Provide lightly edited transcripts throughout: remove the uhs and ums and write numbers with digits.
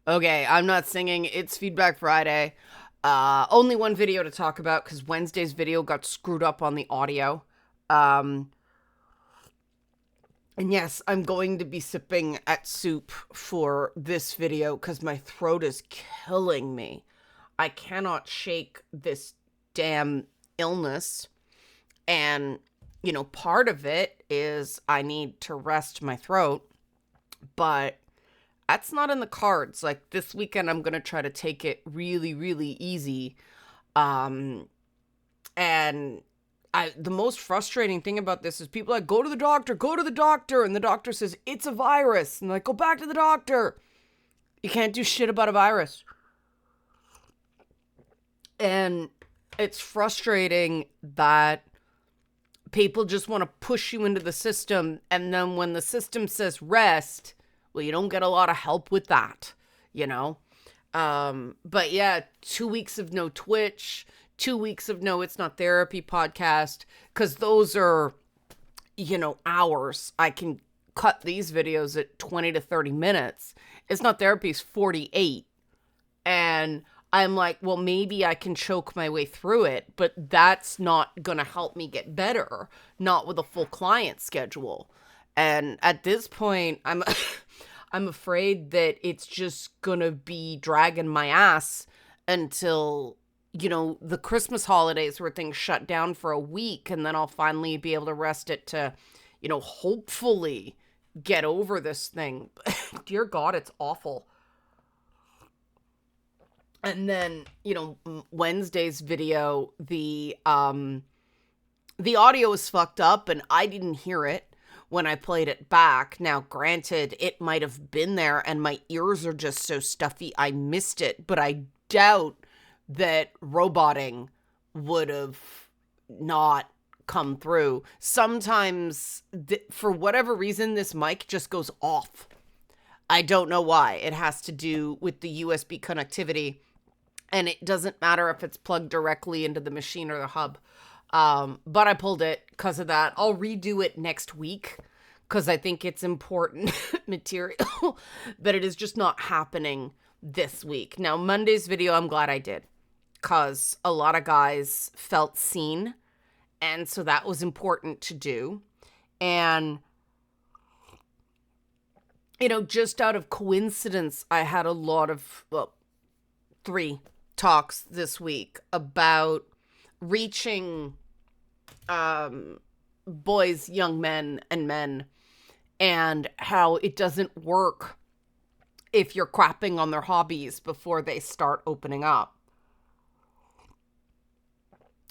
Okay, I'm not singing. It's Feedback Friday. Only one video to talk about because Wednesday's video got screwed up on the audio. Um, and yes, I'm going to be sipping at soup for this video because my throat is killing me. I cannot shake this damn illness. And, part of it is I need to rest my throat, but that's not in the cards. Like this weekend, I'm going to try to take it really, really easy. Um, and the most frustrating thing about this is people are like, go to the doctor, go to the doctor. And the doctor says, it's a virus. And like, go back to the doctor. You can't do shit about a virus. And it's frustrating that people just want to push you into the system. And then when the system says rest, well, you don't get a lot of help with that, you know? But yeah, 2 weeks of no Twitch, 2 weeks of no It's Not Therapy podcast, because those are, hours. I can cut these videos at 20 to 30 minutes. It's Not Therapy is 48. And I'm like, well, maybe I can choke my way through it, but that's not going to help me get better, not with a full client schedule. And at this point, I'm afraid that it's just going to be dragging my ass until, the Christmas holidays where things shut down for a week, and then I'll finally be able to rest it to, hopefully get over this thing. Dear God, it's awful. And then, Wednesday's video, the audio was fucked up and I didn't hear it when I played it back. Now, granted, it might have been there and my ears are just so stuffy I missed it, but I doubt that roboting would have not come through. Sometimes, for whatever reason, this mic just goes off. I don't know why. It has to do with the USB connectivity. And it doesn't matter if it's plugged directly into the machine or the hub. But I pulled it because of that. I'll redo it next week because I think it's important material, but it is just not happening this week. Now, Monday's video, I'm glad I did because a lot of guys felt seen. And so that was important to do. And, just out of coincidence, I had a lot of, 3 talks this week about reaching boys, young men, and men, and how it doesn't work if you're crapping on their hobbies before they start opening up.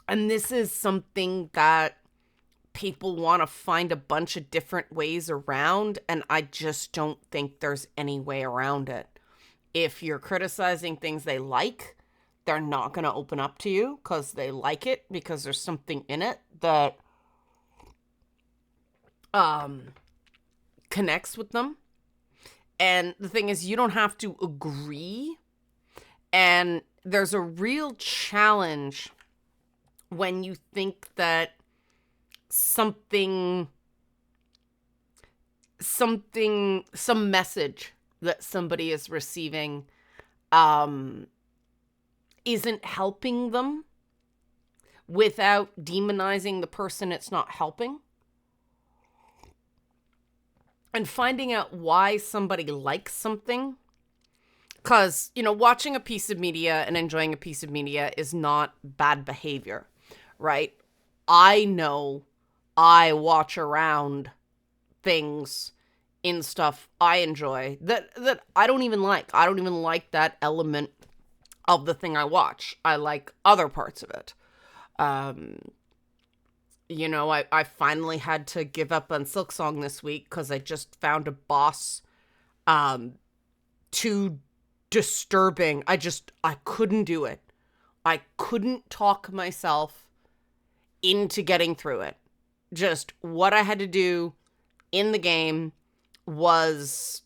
And this is something that people want to find a bunch of different ways around, and I just don't think there's any way around it. If you're criticizing things they like, they're not going to open up to you because they like it, because there's something in it that connects with them. And the thing is, you don't have to agree. And there's a real challenge when you think that some message that somebody is receiving isn't helping them without demonizing the person it's not helping. And finding out why somebody likes something. Because, watching a piece of media and enjoying a piece of media is not bad behavior, right? I know I watch around things in stuff I enjoy that I don't even like. I don't even like that element of the thing I watch. I like other parts of it. I finally had to give up on Silksong this week because I just found a boss too disturbing. I couldn't do it. I couldn't talk myself into getting through it. Just what I had to do in the game was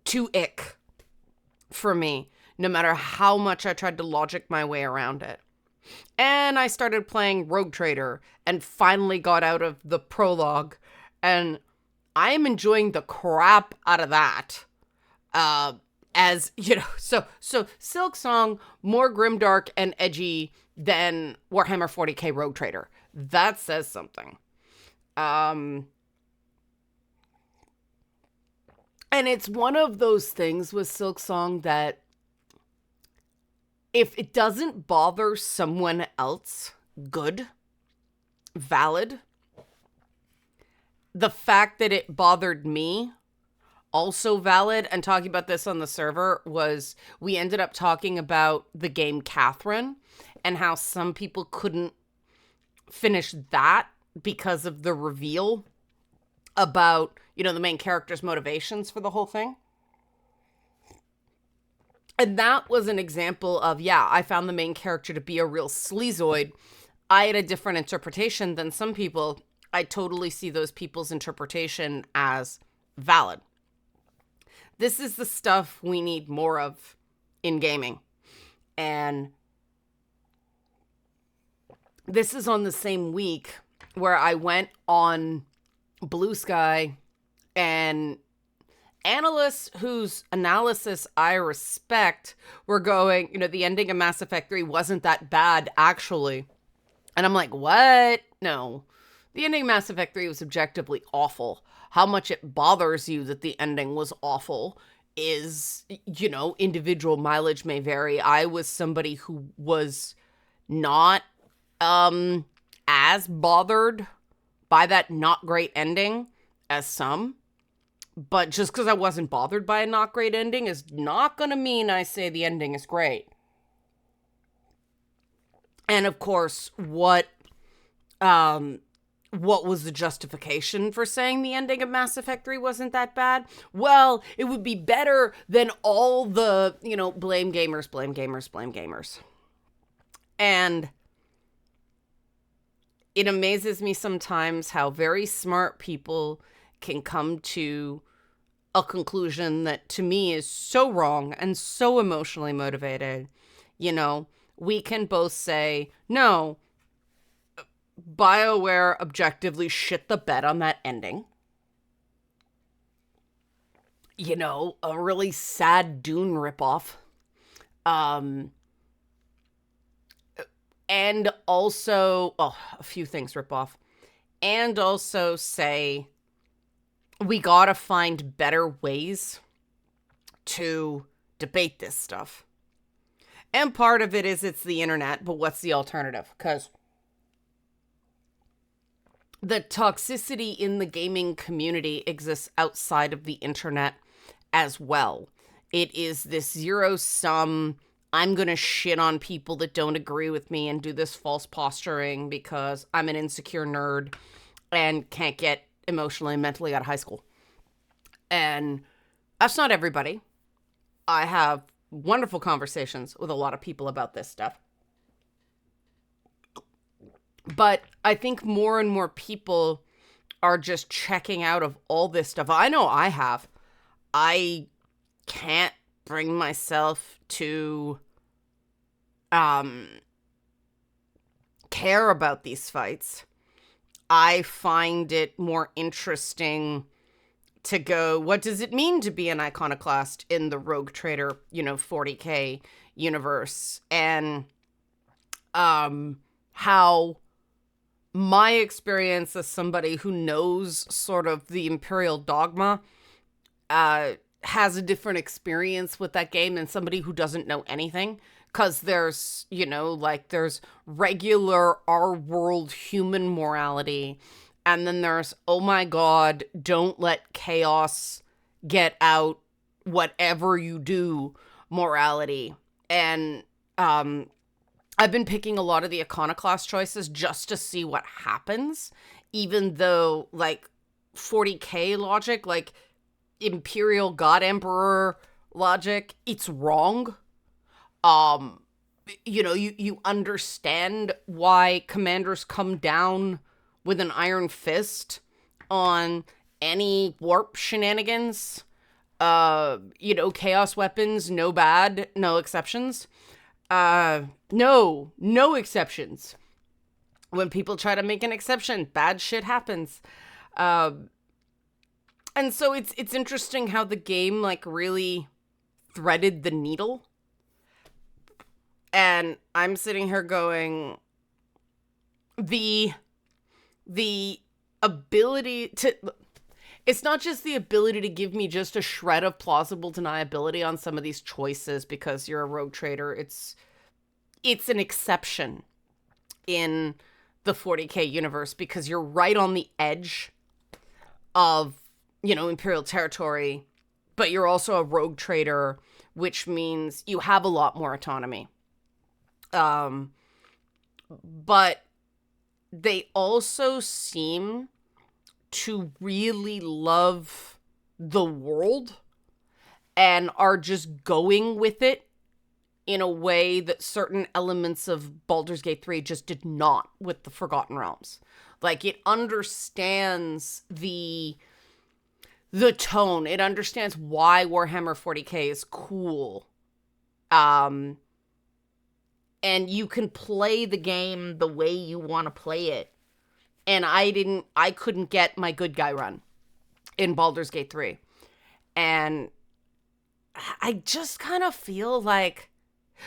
too ick for me, no matter how much I tried to logic my way around it. And I started playing Rogue Trader and finally got out of the prologue, and I am enjoying the crap out of that. as, so Silk Song more grimdark and edgy than Warhammer 40K Rogue Trader. That says something. And it's one of those things with Silk Song that if it doesn't bother someone else, good, valid. The fact that it bothered me, also valid. And talking about this on the server was we ended up talking about the game Catherine and how some people couldn't finish that because of the reveal about, the main character's motivations for the whole thing. And that was an example of, I found the main character to be a real sleazoid. I had a different interpretation than some people. I totally see those people's interpretation as valid. This is the stuff we need more of in gaming. And this is on the same week where I went on Blue Sky, and analysts whose analysis I respect were going, the ending of Mass Effect 3 wasn't that bad, actually. And I'm like, what? No. The ending of Mass Effect 3 was objectively awful. How much it bothers you that the ending was awful is, individual mileage may vary. I was somebody who was not as bothered by that not great ending as some. But just because I wasn't bothered by a not great ending is not going to mean I say the ending is great. And of course, what was the justification for saying the ending of Mass Effect 3 wasn't that bad? Well, it would be better than all the, blame gamers, blame gamers, blame gamers. And it amazes me sometimes how very smart people can come to a conclusion that to me is so wrong and so emotionally motivated. We can both say, no, BioWare objectively shit the bed on that ending. A really sad Dune ripoff. And also, a few things rip off. And also say, we gotta find better ways to debate this stuff. And part of it is it's the internet, but what's the alternative? Because the toxicity in the gaming community exists outside of the internet as well. It is this zero-sum, I'm going to shit on people that don't agree with me and do this false posturing because I'm an insecure nerd and can't get emotionally and mentally out of high school. And that's not everybody. I have wonderful conversations with a lot of people about this stuff. But I think more and more people are just checking out of all this stuff. I know I have. I can't bring myself to care about these fights. I find it more interesting to go, what does it mean to be an iconoclast in the Rogue Trader, 40K universe? And how my experience as somebody who knows sort of the Imperial dogma has a different experience with that game than somebody who doesn't know anything. Because there's, there's regular our world human morality. And then there's, oh my God, don't let chaos get out whatever you do morality. And I've been picking a lot of the iconoclast choices just to see what happens. Even though, 40K logic, Imperial God Emperor logic, it's wrong. You understand why commanders come down with an iron fist on any warp shenanigans. Chaos weapons, no bad, no exceptions. No exceptions. When people try to make an exception, bad shit happens. And so it's interesting how the game really threaded the needle. And I'm sitting here going, the ability to, it's not just the ability to give me just a shred of plausible deniability on some of these choices because you're a rogue trader. It's an exception in the 40K universe because you're right on the edge of, Imperial territory, but you're also a rogue trader, which means you have a lot more autonomy. But they also seem to really love the world and are just going with it in a way that certain elements of Baldur's Gate 3 just did not with the Forgotten Realms. Like, it understands the tone. It understands why Warhammer 40K is cool. And you can play the game the way you want to play it. And I couldn't get my good guy run in Baldur's Gate 3. And I just kind of feel like,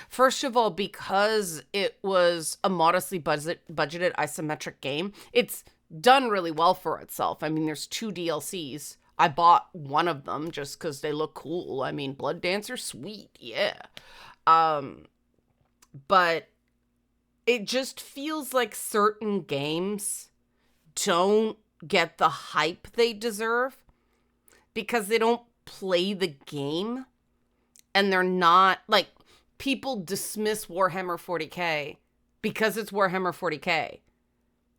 first of all, because it was a modestly budgeted isometric game, it's done really well for itself. I mean, there's 2 DLCs. I bought one of them just because they look cool. I mean, Blood Dancer, sweet, yeah. But it just feels like certain games don't get the hype they deserve because they don't play the game, and they're not, like, people dismiss Warhammer 40K because it's Warhammer 40K.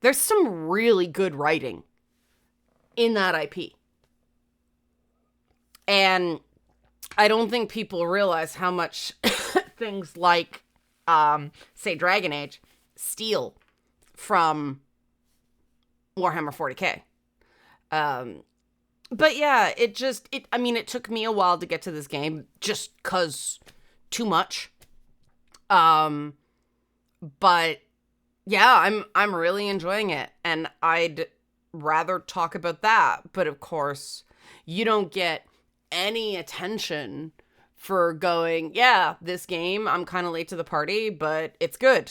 There's some really good writing in that IP. And I don't think people realize how much things like, say, Dragon Age steal from Warhammer 40K. But yeah, it took me a while to get to this game just because too much. But yeah, I'm really enjoying it, and I'd rather talk about that. But of course, you don't get any attention for going, yeah, this game, I'm kind of late to the party, but it's good.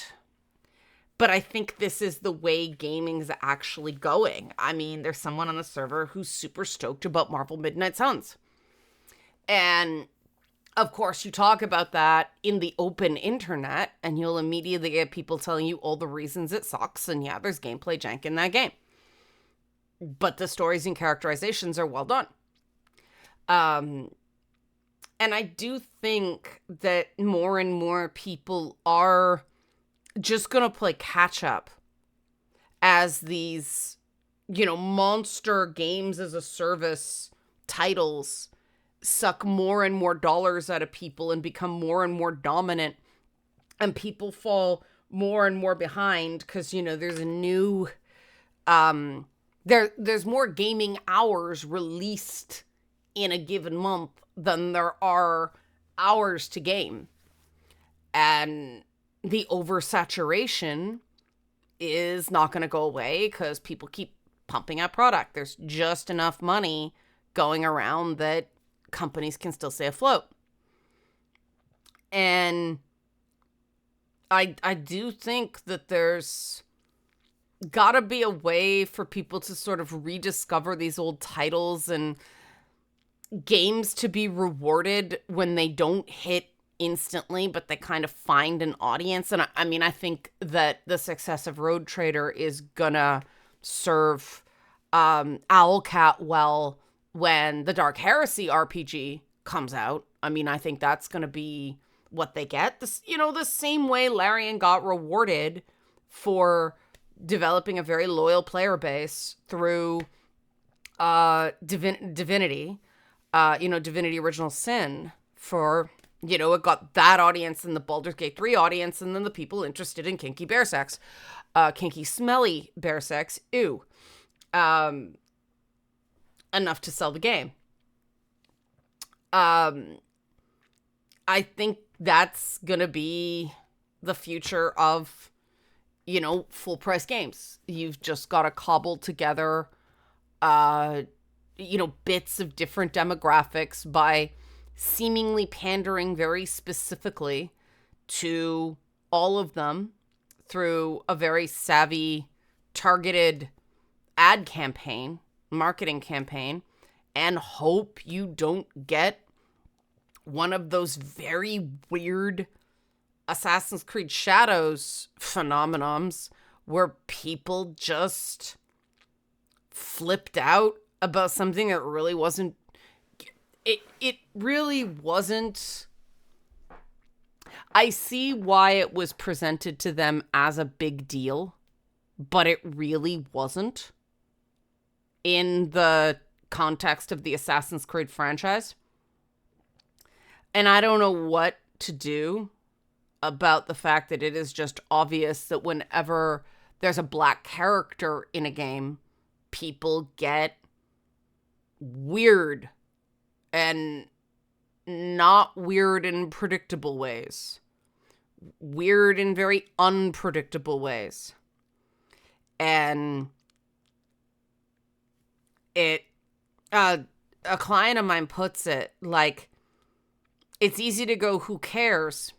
But I think this is the way gaming's actually going. I mean, there's someone on the server who's super stoked about Marvel Midnight Suns. And of course, you talk about that in the open internet, and you'll immediately get people telling you all the reasons it sucks. And yeah, there's gameplay jank in that game. But the stories and characterizations are well done. And I do think that more and more people are just going to play catch up as these, monster games as a service titles suck more and more dollars out of people and become more and more dominant, and people fall more and more behind because, there's a new, there's more gaming hours released in a given month than there are hours to game. And the oversaturation is not going to go away because people keep pumping out product. There's just enough money going around that companies can still stay afloat. And I do think that there's gotta be a way for people to sort of rediscover these old titles and games to be rewarded when they don't hit instantly, but they kind of find an audience. And I think that the success of Rogue Trader is gonna serve Owlcat well when the Dark Heresy RPG comes out. I think that's gonna be what they get. This, the same way Larian got rewarded for developing a very loyal player base through Divinity. Divinity Original Sin, for, it got that audience and the Baldur's Gate 3 audience, and then the people interested in kinky bear sex. Kinky smelly bear sex, ew. Enough to sell the game. I think that's gonna be the future of, full price games. You've just got to cobble together, bits of different demographics by seemingly pandering very specifically to all of them through a very savvy, targeted ad campaign, marketing campaign, and hope you don't get one of those very weird Assassin's Creed Shadows phenomenons where people just flipped out about something that really wasn't. It really wasn't. I see why it was presented to them as a big deal, but it really wasn't in the context of the Assassin's Creed franchise. And I don't know what to do about the fact that it is just obvious that whenever there's a black character in a game, people get weird, and not weird in predictable ways. Weird in very unpredictable ways. And a client of mine puts it like, it's easy to go, who cares?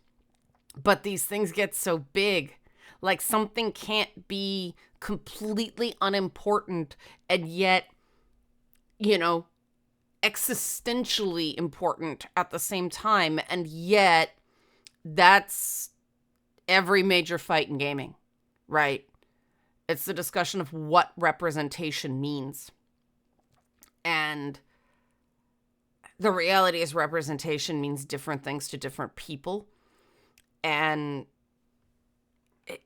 But these things get so big. Like, something can't be completely unimportant and yet, existentially important at the same time. And yet, that's every major fight in gaming, right? It's the discussion of what representation means. And the reality is representation means different things to different people. And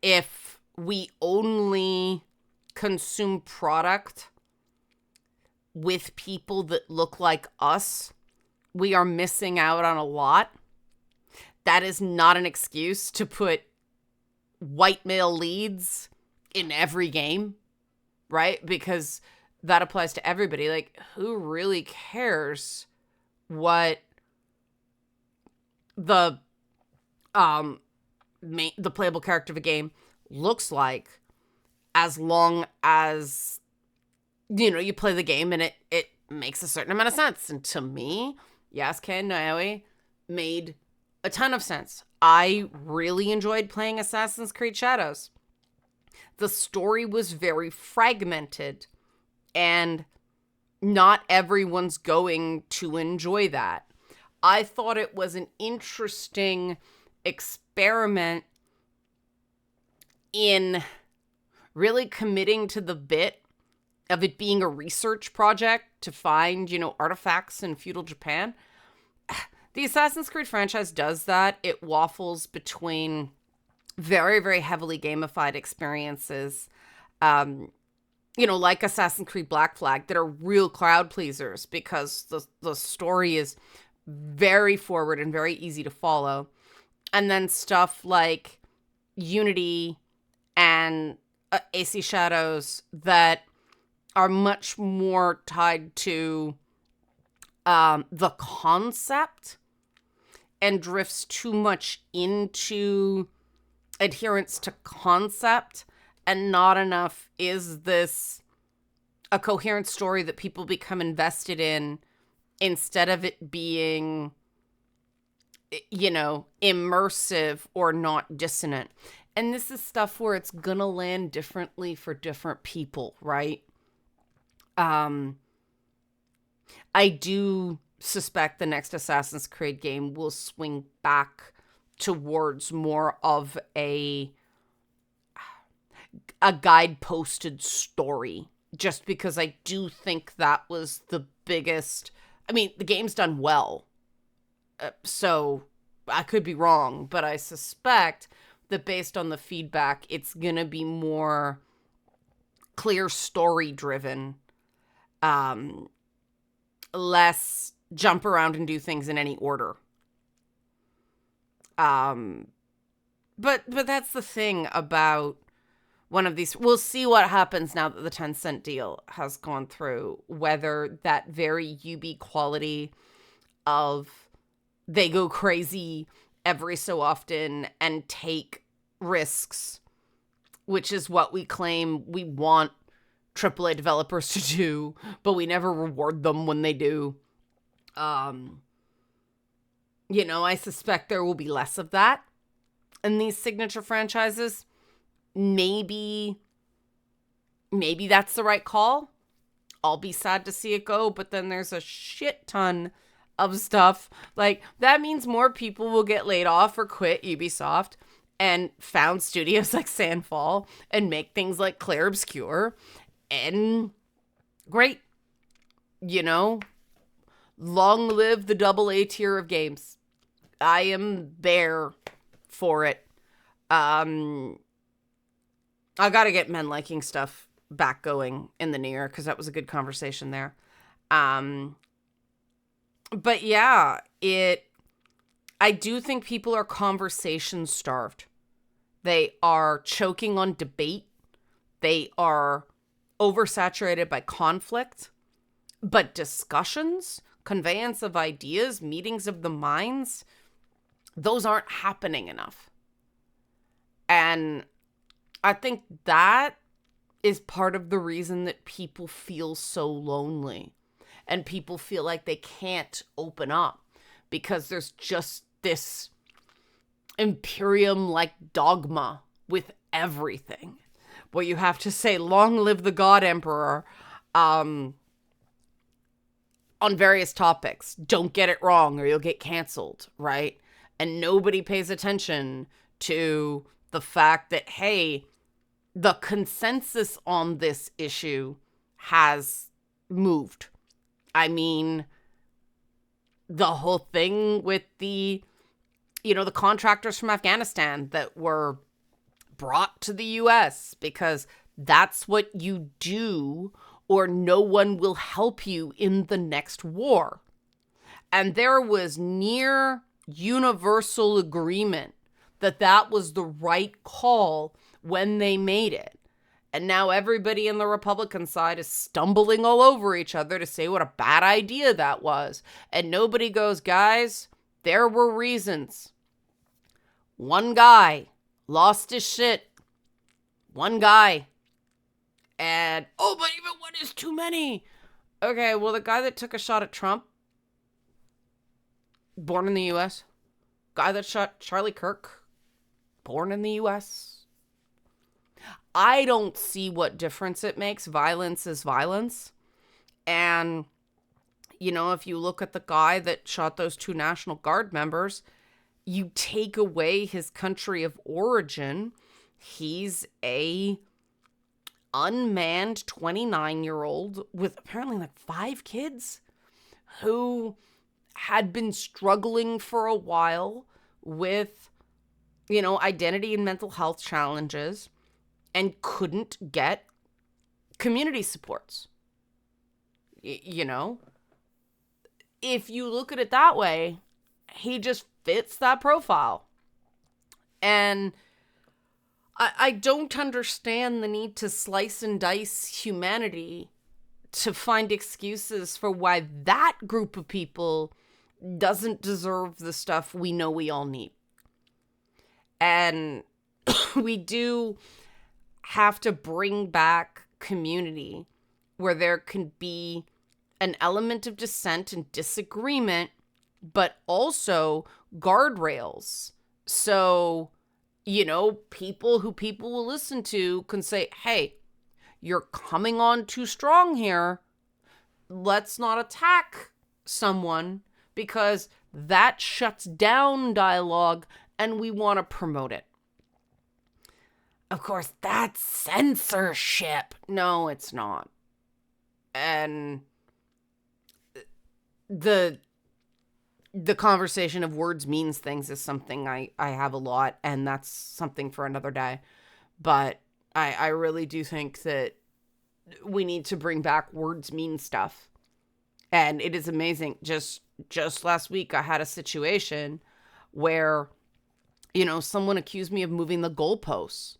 if we only consume product with people that look like us, we are missing out on a lot. That is not an excuse to put white male leads in every game, right? Because that applies to everybody. Like, who really cares what the playable character of a game looks like, as long as you play the game and it makes a certain amount of sense. And to me, Yasuke and Naoe made a ton of sense. I really enjoyed playing Assassin's Creed Shadows. The story was very fragmented, and not everyone's going to enjoy that. I thought it was an interesting experiment in really committing to the bit of it being a research project to find, artifacts in feudal Japan. The Assassin's Creed franchise does that. It waffles between very, very heavily gamified experiences, like Assassin's Creed Black Flag, that are real crowd pleasers because the story is very forward and very easy to follow. And then stuff like Unity and AC Shadows that are much more tied to the concept and drifts too much into adherence to concept, and not enough is this a coherent story that people become invested in, instead of it being, immersive or not dissonant. And this is stuff where it's gonna land differently for different people, right? I do suspect the next Assassin's Creed game will swing back towards more of a guide-posted story, just because I do think that was the biggest. I mean, the game's done well, so I could be wrong, but I suspect that based on the feedback, it's gonna be more clear story driven, less jump around and do things in any order. But that's the thing about one of these. We'll see what happens now that the Tencent deal has gone through, whether that very UB quality of they go crazy every so often and take risks, which is what we claim we want AAA developers to do, but we never reward them when they do. I suspect there will be less of that in these signature franchises. Maybe that's the right call. I'll be sad to see it go, but then there's a shit ton of stuff. Like, that means more people will get laid off or quit Ubisoft and found studios like Sandfall and make things like Clair Obscur. And great. Long live the AA tier of games. I am there for it. I gotta get Men Liking Stuff back going in the new year, because that was a good conversation there. But yeah, I do think people are conversation starved. They are choking on debate. They are oversaturated by conflict. But discussions, conveyance of ideas, meetings of the minds, those aren't happening enough. And I think that is part of the reason that people feel so lonely and people feel like they can't open up, because there's just this Imperium-like dogma with everything, where you have to say, long live the God Emperor, on various topics. Don't get it wrong or you'll get canceled, right? And nobody pays attention to the fact that, hey, the consensus on this issue has moved. I mean, the whole thing with the contractors from Afghanistan that were brought to the US because that's what you do, or no one will help you in the next war. And there was near universal agreement that that was the right call when they made it. And now everybody in the Republican side is stumbling all over each other to say what a bad idea that was. And nobody goes, guys, there were reasons. One guy lost his shit. One guy. And, but even one is too many. Okay, well, the guy that took a shot at Trump, born in the U.S. Guy that shot Charlie Kirk, born in the U.S. I don't see what difference it makes. Violence is violence. And, if you look at the guy that shot those 2 National Guard members, you take away his country of origin. He's a unmanned 29-year-old with apparently like 5 kids who had been struggling for a while with, identity and mental health challenges and couldn't get community supports. If you look at it that way, he just fits that profile. And I don't understand the need to slice and dice humanity to find excuses for why that group of people doesn't deserve the stuff we know we all need. And we do have to bring back community where there can be an element of dissent and disagreement, but also guardrails. So, people who people will listen to can say, hey, you're coming on too strong here. Let's not attack someone, because that shuts down dialogue and we want to promote it. Of course, that's censorship. No, it's not. And the conversation of words means things is something I have a lot, and that's something for another day. But I really do think that we need to bring back words mean stuff. And it is amazing. Just last week, I had a situation where, someone accused me of moving the goalposts.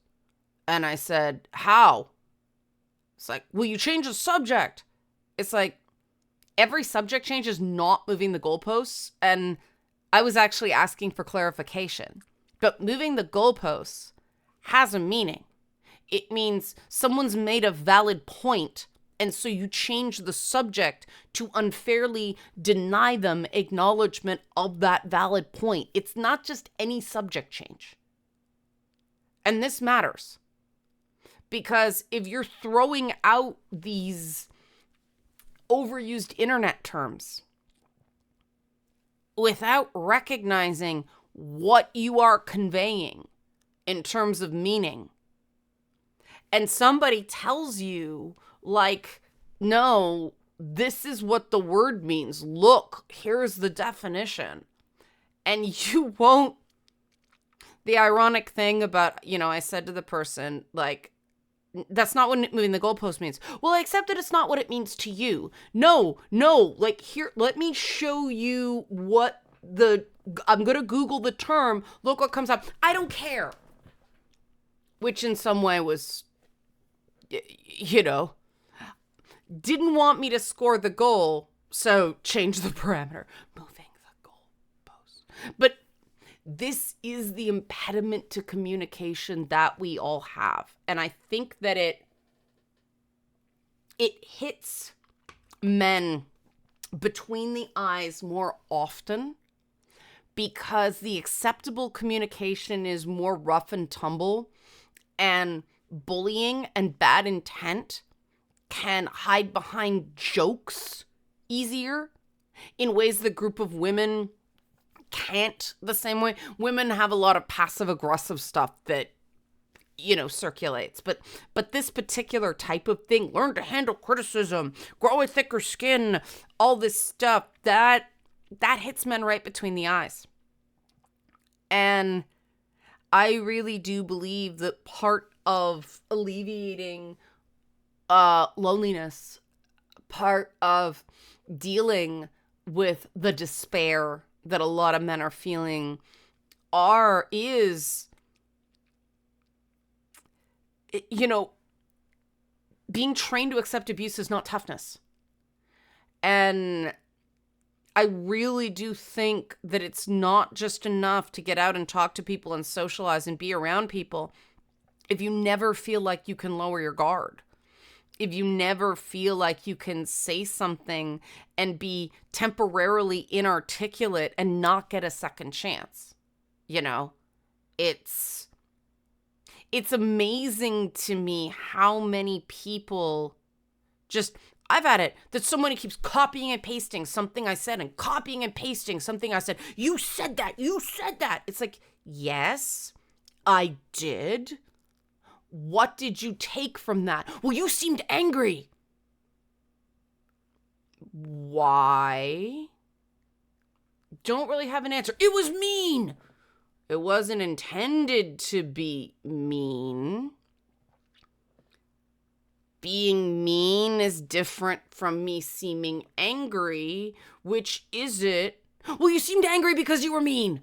And I said, how? It's like, well, you change the subject. It's like, every subject change is not moving the goalposts. And I was actually asking for clarification. But moving the goalposts has a meaning. It means someone's made a valid point And so you change the subject to unfairly deny them acknowledgement of that valid point. It's not just any subject change. And this matters. Because if you're throwing out these overused internet terms without recognizing what you are conveying in terms of meaning, and somebody tells you, like, no, this is what the word means. Look, here's the definition. And you won't. The ironic thing about, I said to the person, like, that's not what moving the goalpost means. Well, I accept that it's not what it means to you. No, like, here, let me show you what I'm going to Google the term. Look what comes up. I don't care. Which in some way was, didn't want me to score the goal, so change the parameter. Moving the goalpost. But this is the impediment to communication that we all have. And I think that it hits men between the eyes more often because the acceptable communication is more rough and tumble, and bullying and bad intent can hide behind jokes easier in ways the group of women can't the same way. Women have a lot of passive aggressive stuff that circulates, but this particular type of thing, learn to handle criticism, grow a thicker skin, all this stuff that hits men right between the eyes. And I really do believe that part of alleviating loneliness, part of dealing with the despair that a lot of men are feeling is being trained to accept abuse is not toughness. And I really do think that it's not just enough to get out and talk to people and socialize and be around people if you never feel like you can lower your guard. If you never feel like you can say something and be temporarily inarticulate and not get a second chance. It's amazing to me how many people I've had it that somebody keeps copying and pasting something I said and copying and pasting something I said. You said that. It's like, yes, I did. What did you take from that? Well, you seemed angry. Why? Don't really have an answer. It was mean. It wasn't intended to be mean. Being mean is different from me seeming angry, which is it? Well, you seemed angry because you were mean.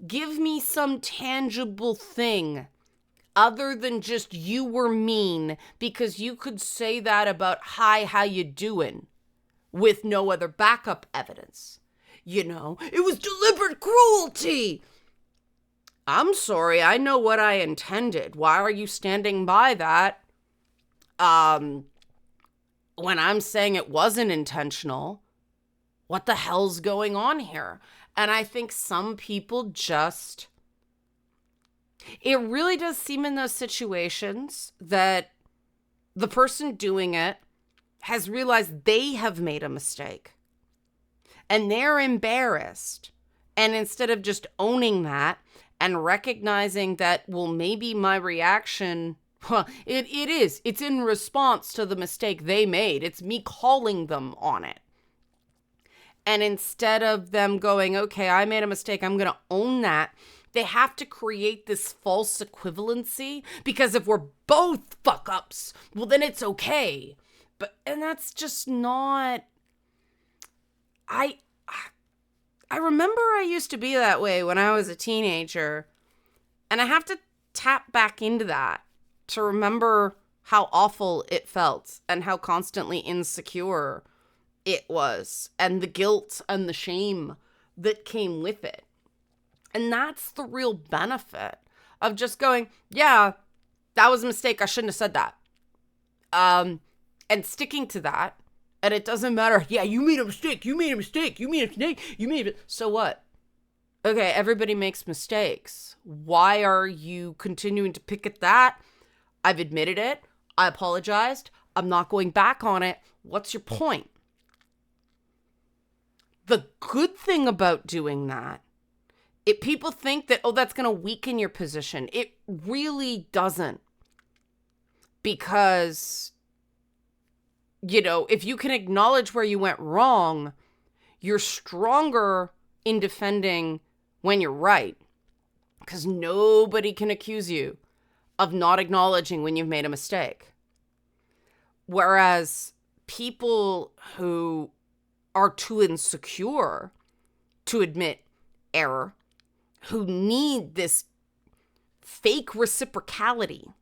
Give me some tangible thing other than just you were mean, because you could say that about hi, how you doing, with no other backup evidence. It was deliberate cruelty. I'm sorry, I know what I intended. Why are you standing by that? When I'm saying it wasn't intentional, what the hell's going on here? And I think some people it really does seem in those situations that the person doing it has realized they have made a mistake and they're embarrassed. And instead of just owning that and recognizing that, well, maybe my reaction, it's in response to the mistake they made. It's me calling them on it. And instead of them going, okay, I made a mistake, I'm going to own that, they have to create this false equivalency, because if we're both fuck ups, well, then it's okay. And that's just not, I remember I used to be that way when I was a teenager, and I have to tap back into that to remember how awful it felt and how constantly insecure it was, and the guilt and the shame that came with it. And that's the real benefit of just going, yeah, that was a mistake. I shouldn't have said that. And and sticking to that. And it doesn't matter. Yeah, you made a mistake. You made a mistake. You made a mistake. You made it. So what? Okay, everybody makes mistakes. Why are you continuing to pick at that? I've admitted it. I apologized. I'm not going back on it. What's your point? The good thing about doing that, people think that, oh, that's going to weaken your position. It really doesn't. Because, if you can acknowledge where you went wrong, you're stronger in defending when you're right. Because nobody can accuse you of not acknowledging when you've made a mistake. Whereas people who are too insecure to admit error, who need this fake reciprocality,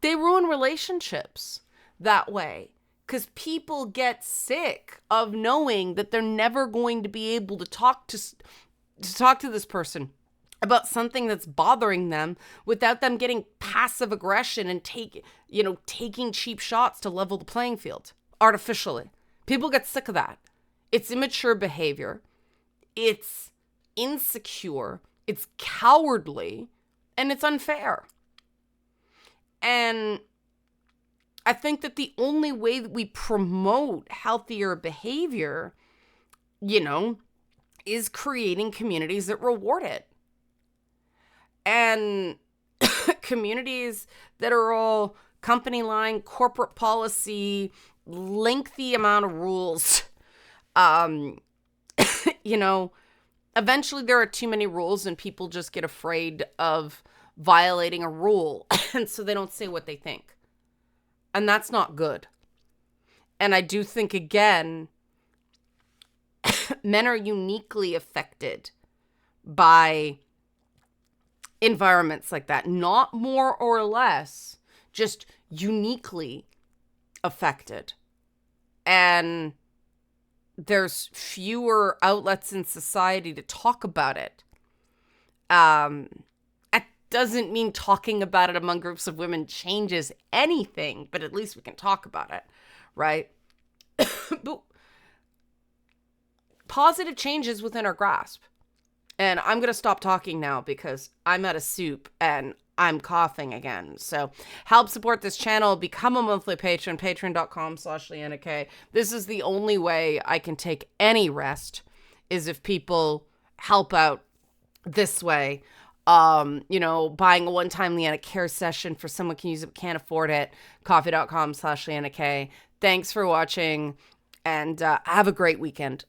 they ruin relationships that way. Because people get sick of knowing that they're never going to be able to talk to this person about something that's bothering them without them getting passive aggression and taking cheap shots to level the playing field artificially. People get sick of that. It's immature behavior. It's insecure. It's cowardly. And it's unfair. And I think that the only way that we promote healthier behavior, is creating communities that reward it. And communities that are all company line, corporate policy, lengthy amount of rules. Eventually there are too many rules and people just get afraid of violating a rule. And so they don't say what they think. And that's not good. And I do think, again, men are uniquely affected by environments like that. Not more or less, just uniquely affected. And there's fewer outlets in society to talk about it. It doesn't mean talking about it among groups of women changes anything, but at least we can talk about it, right? But positive changes within our grasp. And I'm going to stop talking now because I'm out of soup and I'm coughing again. So help support this channel. Become a monthly patron, patreon.com/LeannaK. This is the only way I can take any rest, is if people help out this way. Buying a one-time Leanna Care session for someone who can use it, can't afford it. Coffee.com/LeannaK. Thanks for watching and have a great weekend.